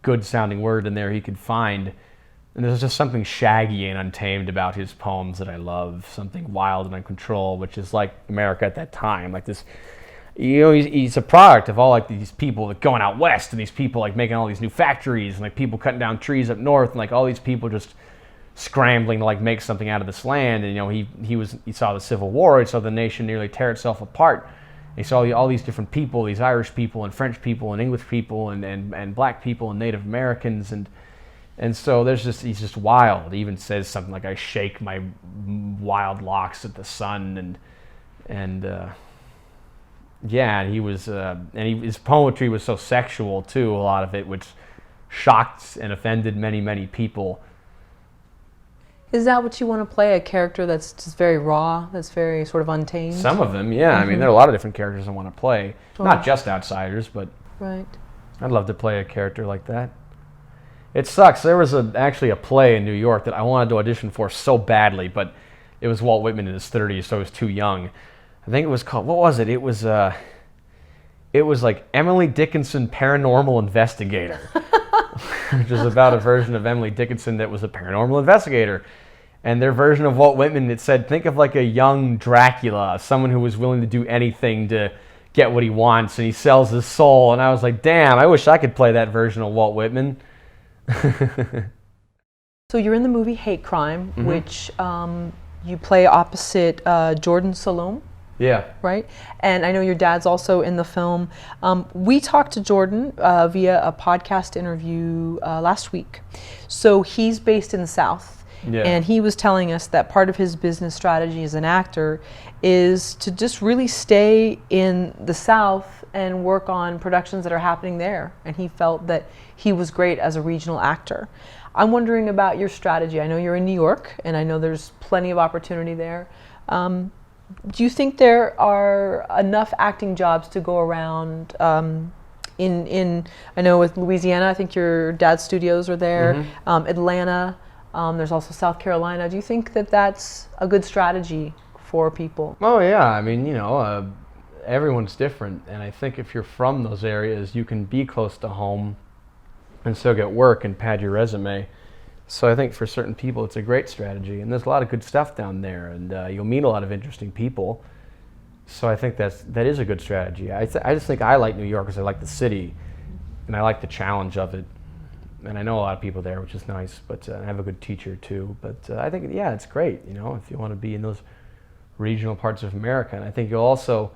good sounding word in there he could find. And there's just something shaggy and untamed about his poems that I love, something wild and uncontrolled, which is like America at that time, like this. You know, he's a product of all like these people that going out west, and these people like making all these new factories, and like people cutting down trees up north, and like all these people just scrambling to like make something out of this land. And you know, he saw the Civil War, he saw the nation nearly tear itself apart. He saw all these different people, these Irish people and French people and English people and black people and Native Americans, and so he's just wild. He even says something like, "I shake my wild locks at the sun," and yeah, he was, his poetry was so sexual too, a lot of it, which shocked and offended many, many people. Is that what you want to play? A character that's just very raw, that's very sort of untamed? Some of them, yeah. I mean, there are a lot of different characters I want to play. Sure. Not just outsiders, but right. I'd love to play a character like that. It sucks. There was actually a play in New York that I wanted to audition for so badly, but it was Walt Whitman in his 30s, so I was too young. I think it was called, what was it? It was like Emily Dickinson Paranormal Investigator, which was about a version of Emily Dickinson that was a paranormal investigator. And their version of Walt Whitman, it said, think of like a young Dracula, someone who was willing to do anything to get what he wants, and he sells his soul. And I was like, damn, I wish I could play that version of Walt Whitman. So you're in the movie Hate Crime, which you play opposite Jordan Saloom. Yeah. Right? And I know your dad's also in the film. We talked to Jordan via a podcast interview last week. So he's based in the South. Yeah. And he was telling us that part of his business strategy as an actor is to just really stay in the South and work on productions that are happening there. And he felt that he was great as a regional actor. I'm wondering about your strategy. I know you're in New York, and I know there's plenty of opportunity there. Do you think there are enough acting jobs to go around in I know with Louisiana, I think your dad's studios are there, Atlanta, there's also South Carolina. Do you think that that's a good strategy for people? Oh yeah, I mean, you know, everyone's different, and I think if you're from those areas, you can be close to home and still get work and pad your resume. So I think for certain people it's a great strategy, and there's a lot of good stuff down there, and you'll meet a lot of interesting people. So I think that is a good strategy. I just think I like New York because I like the city, and I like the challenge of it. And I know a lot of people there, which is nice, but I have a good teacher too. But I think, yeah, it's great, you know, if you want to be in those regional parts of America. And I think you'll also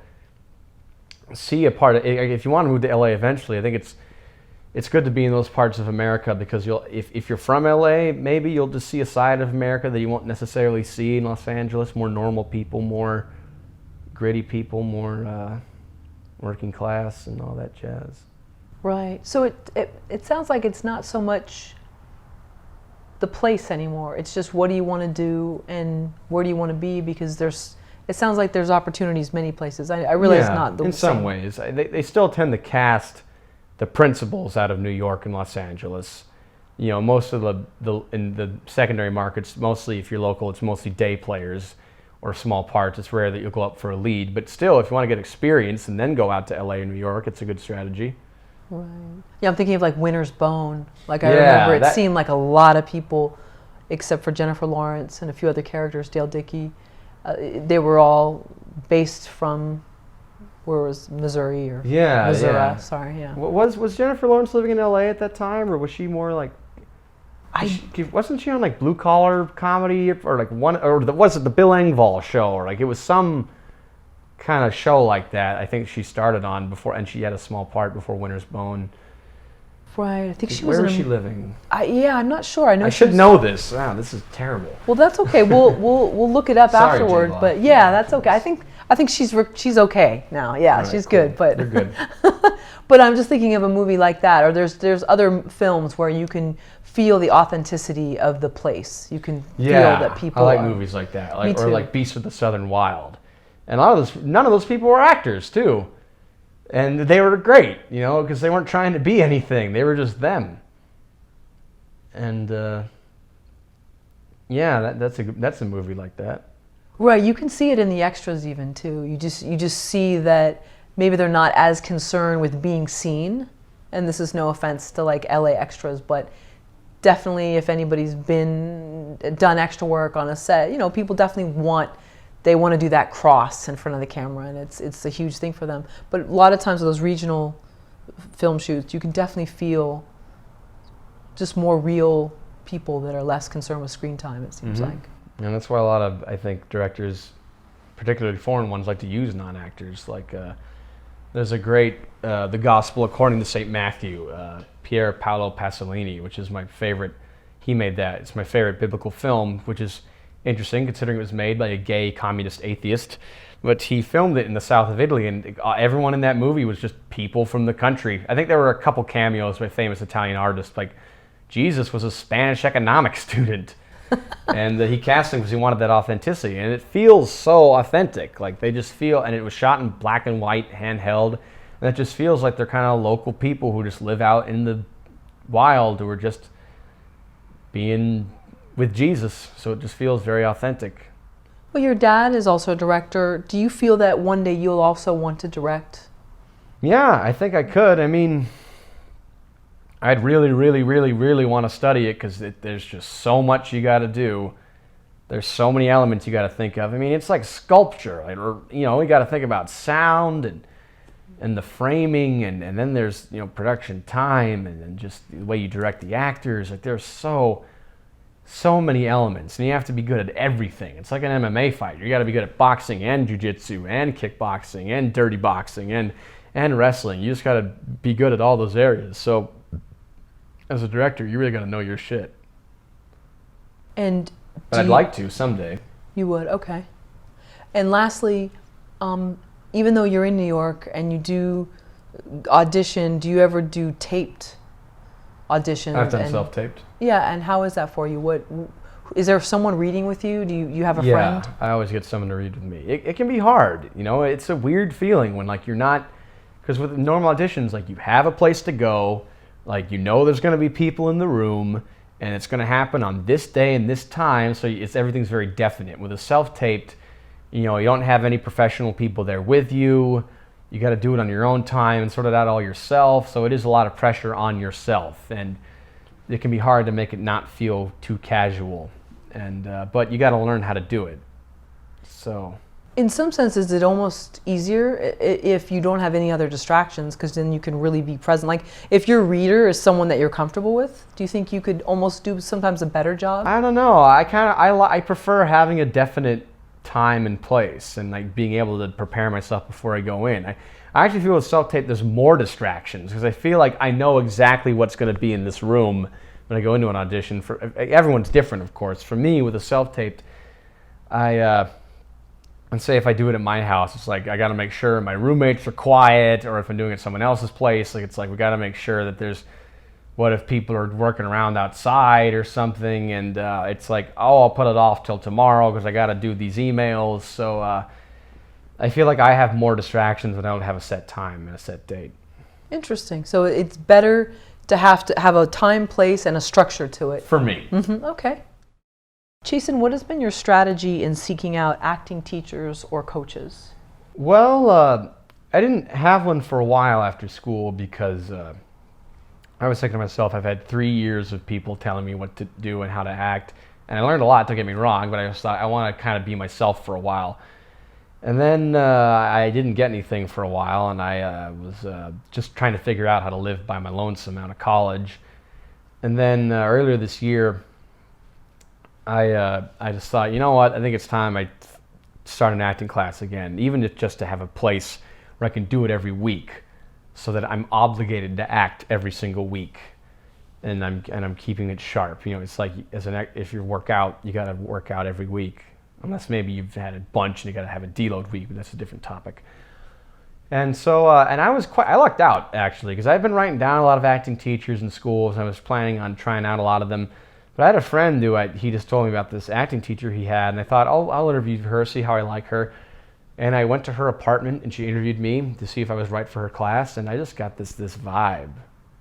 see a part of, if you want to move to LA eventually, I think it's good to be in those parts of America because if you're from LA, maybe you'll just see a side of America that you won't necessarily see in Los Angeles, more normal people, more gritty people, more working class and all that jazz. Right. So it sounds like it's not so much the place anymore. It's just what do you want to do and where do you want to be, because it sounds like there's opportunities many places. I realize it's not the same. In some ways. They still tend to cast the principals out of New York and Los Angeles. You know, most of in the secondary markets, mostly if you're local, it's mostly day players or small parts. It's rare that you'll go up for a lead. But still, if you want to get experience and then go out to LA or New York, it's a good strategy. Right. Yeah, I'm thinking of like Winter's Bone. Like I remember it seemed like a lot of people, except for Jennifer Lawrence and a few other characters, Dale Dickey, they were all based from where was Missouri or Yeah, Missouri? yeah. Sorry, yeah. Was Jennifer Lawrence living in L.A. at that time, or was she more like? Wasn't she on like blue collar comedy or like was it the Bill Engvall show, or like it was some kind of show like that? I think she started on before, and she had a small part before Winter's Bone. Right, I think she was. Where was she living? Yeah, I'm not sure. I know I should know this. Wow, this is terrible. Well, that's okay. We'll look it up Sorry, afterward. J-Law. But yeah, that's okay. I think she's okay now. Yeah, Right, she's cool. good. But They're good. but I'm just thinking of a movie like that, or there's other films where you can feel the authenticity of the place. You can feel that people. I like movies like that, Me or too. like Beasts of the Southern Wild, and none of those people were actors too, and they were great, because they weren't trying to be anything; they were just them. And that's a movie like that. Right, you can see it in the extras even too. You just see that maybe they're not as concerned with being seen, and this is no offense to like LA extras, but definitely if anybody's done extra work on a set, people definitely want to do that cross in front of the camera, and it's a huge thing for them. But a lot of times with those regional film shoots, you can definitely feel just more real people that are less concerned with screen time, it seems like. And that's why a lot of, I think, directors, particularly foreign ones, like to use non-actors. Like, there's a great, The Gospel According to St. Matthew, Pier Paolo Pasolini, which is my favorite. He made that. It's my favorite biblical film, which is interesting considering it was made by a gay communist atheist. But he filmed it in the south of Italy, and everyone in that movie was just people from the country. I think there were a couple cameos by famous Italian artists, like Jesus was a Spanish economics student. And he cast him because he wanted that authenticity, and it feels so authentic. Like they just feel, and it was shot in black and white, handheld, and it just feels like they're kind of local people who just live out in the wild, who are just being with Jesus. So it just feels very authentic. Well, your dad is also a director. Do you feel that one day you'll also want to direct? Yeah, I think I could. I mean, I'd really, really, really, really want to study it because there's just so much you got to do. There's so many elements you got to think of. I mean, it's like sculpture, we got to think about sound and the framing, and then there's production time, and then just the way you direct the actors. Like there's so many elements, and you have to be good at everything. It's like an MMA fighter. You got to be good at boxing and jiu-jitsu and kickboxing and dirty boxing and wrestling. You just got to be good at all those areas. So as a director, you really got to know your shit. And but I'd like to someday. You would, okay. And lastly, even though you're in New York and you do audition, do you ever do taped auditions? I've done self-taped. Yeah, and how is that for you? What is there someone reading with you? Do you have a friend? Yeah, I always get someone to read with me. It can be hard, It's a weird feeling when you're not, because with normal auditions, you have a place to go. There's going to be people in the room, and it's going to happen on this day and this time, so everything's very definite. With a self-taped, you don't have any professional people there with you. You got to do it on your own time and sort it out all yourself, so it is a lot of pressure on yourself, and it can be hard to make it not feel too casual. But you got to learn how to do it. So. In some senses, it's almost easier if you don't have any other distractions, because then you can really be present. Like, if your reader is someone that you're comfortable with, do you think you could almost do sometimes a better job? I don't know. I prefer having a definite time and place, and being able to prepare myself before I go in. I actually feel with self-tape there's more distractions, because I feel like I know exactly what's going to be in this room when I go into an audition. Everyone's different, of course. For me, with a self-taped, and say if I do it at my house, it's I got to make sure my roommates are quiet, or if I'm doing it at someone else's place, we got to make sure that there's, what if people are working around outside or something, and I'll put it off till tomorrow because I got to do these emails. So I feel like I have more distractions when I don't have a set time and a set date. Interesting. So it's better to have a time, place, and a structure to it. For me. Mm-hmm. Okay. Chasen, what has been your strategy in seeking out acting teachers or coaches? Well, I didn't have one for a while after school because I was thinking to myself, I've had 3 years of people telling me what to do and how to act, and I learned a lot, don't get me wrong, but I just thought I want to kind of be myself for a while. And then I didn't get anything for a while, and I was just trying to figure out how to live by my lonesome out of college. And then earlier this year, I just thought, you know what, I think it's time I start an acting class again, even if just to have a place where I can do it every week, so that I'm obligated to act every single week, and I'm keeping it sharp. You know, it's like if you work out, you got to work out every week. Unless maybe you've had a bunch and you got to have a deload week, but that's a different topic. And so, and I lucked out actually, because I've been writing down a lot of acting teachers in schools, and I was planning on trying out a lot of them. But I had a friend who he just told me about this acting teacher he had, and I thought, I'll interview her, see how I like her. And I went to her apartment, and she interviewed me to see if I was right for her class, and I just got this vibe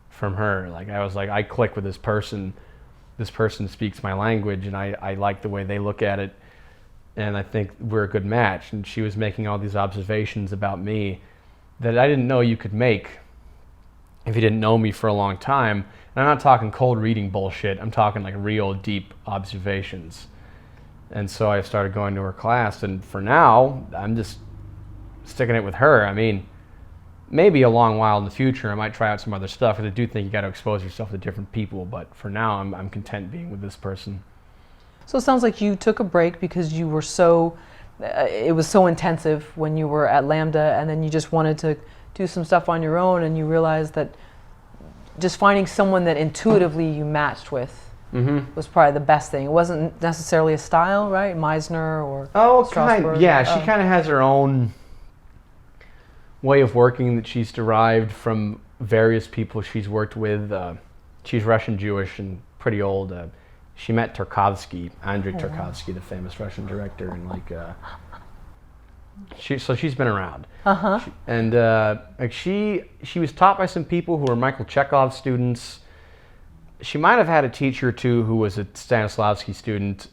from her. Like, I was like, I click with this person. This person speaks my language, and I like the way they look at it. And I think we're a good match. And she was making all these observations about me that I didn't know you could make if you didn't know me for a long time. And I'm not talking cold reading bullshit. I'm talking like real deep observations. And so I started going to her class. And for now, I'm just sticking it with her. I mean, maybe a long while in the future, I might try out some other stuff, because I do think you got to expose yourself to different people. But for now, I'm content being with this person. So it sounds like you took a break because you were it was so intensive when you were at Lambda, and then you just wanted to do some stuff on your own, and you realized that just finding someone that intuitively you matched with was probably the best thing. It wasn't necessarily a style, right? Meisner or Strasberg. Yeah, she kind of has her own way of working that she's derived from various people she's worked with. She's Russian Jewish and pretty old. She met Tarkovsky, Andrei Tarkovsky, the famous Russian director, and so she's been around. She was taught by some people who were Michael Chekhov's students. She might have had a teacher or two who was a Stanislavski student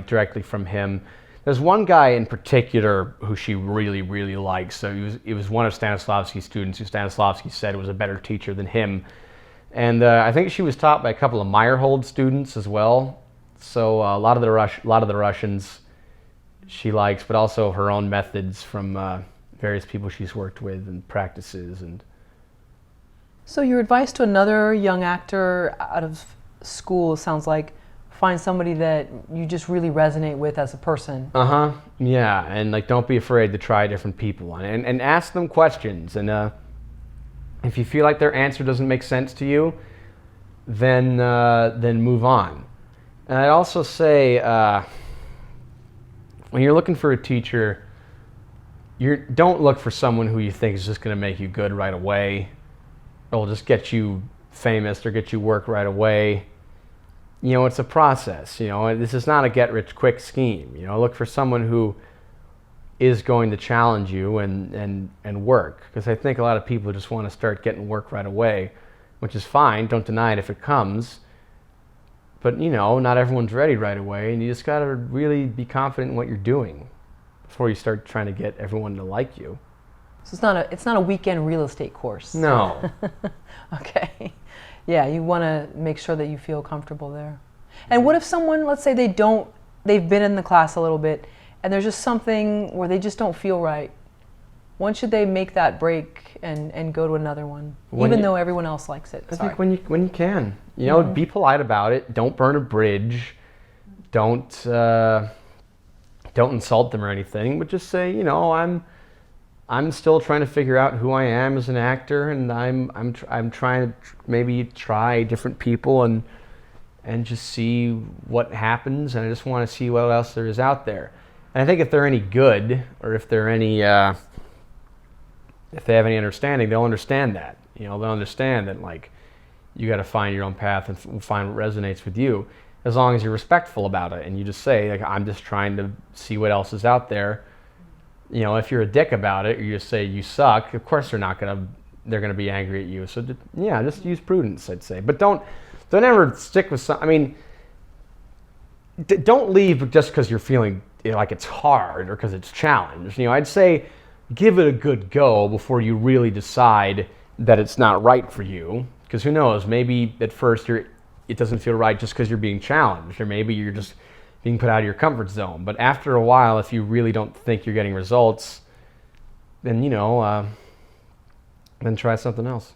directly from him. There's one guy in particular who she really, really likes. So he was one of Stanislavski's students who Stanislavski said was a better teacher than him. And I think she was taught by a couple of Meyerhold students as well. So a lot of the Russians she likes, but also her own methods from various people she's worked with and practices. And so your advice to another young actor out of school sounds like find somebody that you just really resonate with as a person. Yeah, and don't be afraid to try different people and ask them questions. And if you feel like their answer doesn't make sense to you, then move on. And I'd also say, when you're looking for a teacher, don't look for someone who you think is just going to make you good right away, or will just get you famous or get you work right away. You know, it's a process. You know, this is not a get-rich-quick scheme. You know, look for someone who is going to challenge you and work. Because I think a lot of people just want to start getting work right away, which is fine. Don't deny it if it comes. But, you know, not everyone's ready right away, and you just got to really be confident in what you're doing before you start trying to get everyone to like you. So it's not a weekend real estate course. No. Okay. Yeah, you want to make sure that you feel comfortable there. And what if someone, let's say they've been in the class a little bit, and there's just something where they just don't feel right? When should they make that break and go to another one, even though everyone else likes it? I think when you can. You know, be polite about it. Don't burn a bridge. Don't insult them or anything. But just say, you know, I'm still trying to figure out who I am as an actor, and I'm trying to maybe try different people and just see what happens. And I just want to see what else there is out there. And I think if they're any good, or if they're any if they have any understanding, they'll understand that. You know, they'll understand that you got to find your own path and find what resonates with you, as long as you're respectful about it and you just say, I'm just trying to see what else is out there. You know, if you're a dick about it, or you just say you suck, of course they're gonna be angry at you. So just use prudence, I'd say. But don't ever stick with some. I mean, don't leave just because you're feeling like it's hard or because it's challenged. You know, I'd say give it a good go before you really decide that it's not right for you. Because who knows, maybe at first it doesn't feel right just because you're being challenged, or maybe you're just being put out of your comfort zone. But after a while, if you really don't think you're getting results, then then try something else.